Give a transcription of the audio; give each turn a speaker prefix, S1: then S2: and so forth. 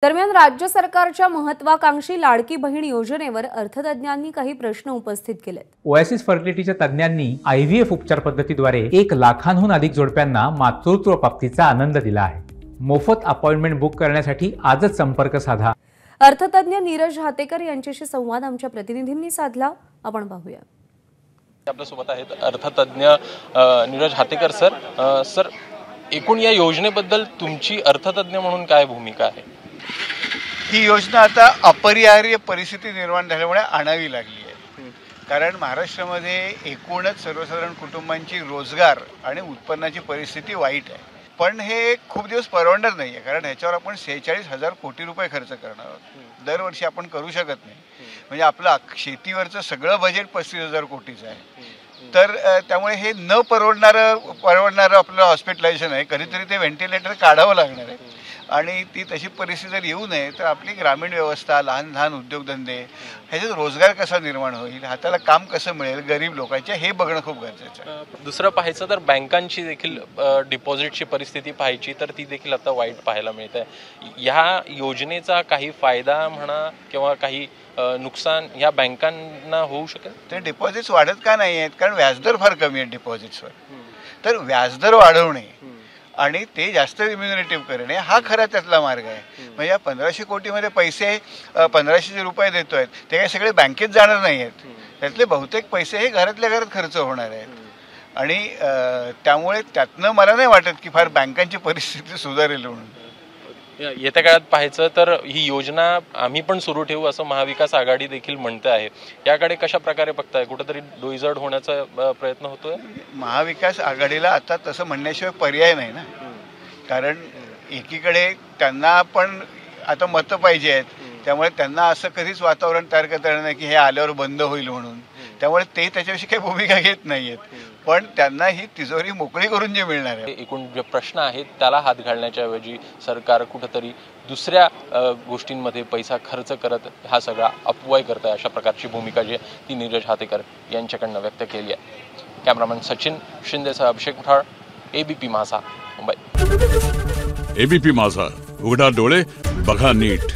S1: दरम्यान राज्य सरकारच्या महत्त्वाकांक्षी लाडकी बहीण योजनेवर अर्थतज्ञांनी काही प्रश्न उपस्थित केलेत।
S2: ओएसिस फर्टिलिटीच्या तज्ञांनी IVF उपचार पद्धतीद्वारे 1 लाखांहून अधिक जोडप्यांना मातृत्व प्राप्तीचा आनंद दिला आहे। मोफत अपॉइंटमेंट बुक करण्यासाठी आजच संपर्क साधा।
S1: अर्थतज्ञ नीरज हातेकर यांच्याशी संवाद आमच्या प्रतिनिधींनी साधला, आपण पाहूया।
S3: आपल्या सोबत आहेत अर्थतज्ञ नीरज हातेकर सर, एकूण या योजनेबद्दल तुमची अर्थतज्ञ म्हणून काय भूमिका आहे?
S4: ही योजना आता अपरिहार्य परिस्थिती निर्माण झाल्यामुळे आणावी लागली आहे। कारण महाराष्ट्रामध्ये एकूणच सर्वसाधारण कुटुंबांची रोजगार आणि उत्पन्नाची परिस्थिती वाईट आहे। पण हे खूप दिवस परवडणार नाही आहे, कारण ह्याच्यावर आपण 46,000 कोटी रुपये खर्च करणार आहोत। दरवर्षी आपण करू शकत नाही। म्हणजे आपलं शेतीवरचं सगळं बजेट 35,000 कोटीचं आहे। तर त्यामुळे हे न परवडणारं आपलं हॉस्पिटलायझेशन आहे। कधीतरी ते व्हेंटिलेटर काढावं लागणार आहे आणि ती तशी परिस्थिती जर येऊ नये तर आपली ग्रामीण व्यवस्था, लहान लहान उद्योगधंदे, ह्याच्यात रोजगार कसा निर्माण होईल, हाताला काम कसं मिळेल गरीब लोकांच्या, हे बघणं खूप गरजेचं आहे।
S3: दुसरं पाहायचं तर बँकांची देखील डिपॉझिटची परिस्थिती पाहायची तर ती देखील आता वाईट पाहायला मिळते। ह्या योजनेचा काही फायदा म्हणा किंवा काही नुकसान या बँकांना होऊ शकेल?
S4: ते डिपॉझिट्स वाढत का नाही आहेत? कारण व्याजदर फार कमी आहेत डिपॉझिट्सवर। तर व्याजदर वाढवणे आणि ते जास्त रिम्युनरेटिव्ह करणे हा खरा त्यातला मार्ग आहे। म्हणजे या 1500 कोटीमध्ये पैसे 1500 रुपये देतोय ते काही सगळे बँकेत जाणार नाही आहेत। त्यातले बहुतेक पैसे हे घरातल्या घरात खर्च होणार आहेत आणि त्यामुळे त्यातनं मला नाही वाटत की फार बँकांची परिस्थिती सुधारेल म्हणून।
S3: येत्या काळात पाहायचं तर ही योजना आम्ही पण सुरू ठेवू असं महाविकास आघाडी देखील म्हणते आहे। याकडे कशा प्रकारे बघताय? कुठेतरी डोईजड होण्याचा प्रयत्न होतोय?
S4: महाविकास आघाडीला आता तसं म्हणण्याशिवाय पर्याय नाही ना। कारण एकीकडे त्यांना पण आता मतं पाहिजे आहेत, त्यामुळे त्यांना असं कधीच वातावरण तयार करता येणार नाही की हे आल्यावर बंद होईल म्हणून। त्यामुळे ते त्याच्याविषयी काही भूमिका घेत नाहीयेत, पण त्यांना ही तिजोरी मोकळी करून जे मिळणार आहे।
S3: एकूण जे प्रश्न आहेत त्याला हात घालण्याच्या ऐवजी सरकार कुठेतरी दुसऱ्या गोष्टींमध्ये पैसा खर्च करत हा सगळा अपव्यय करत आहे, अशा प्रकारची भूमिका जी ती नीरज हातेकर यांच्याकडनं व्यक्त केली आहे। कॅमेरामॅन सचिन शिंदेसह अभिषेक मुठाळ, ABP माझा, मुंबई।
S5: ABP माझा, उघडा डोळे बघा नीट।